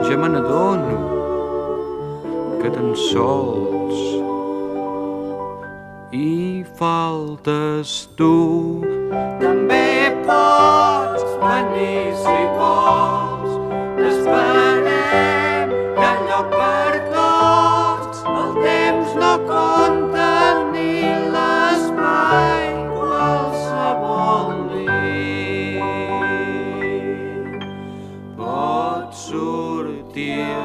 ja me n'adono que tan sols hi faltes tu. També pots venir si vols, t'esperem, hi ha lloc per tots, el temps no compta ni l'espai, qualsevol nit pots sortir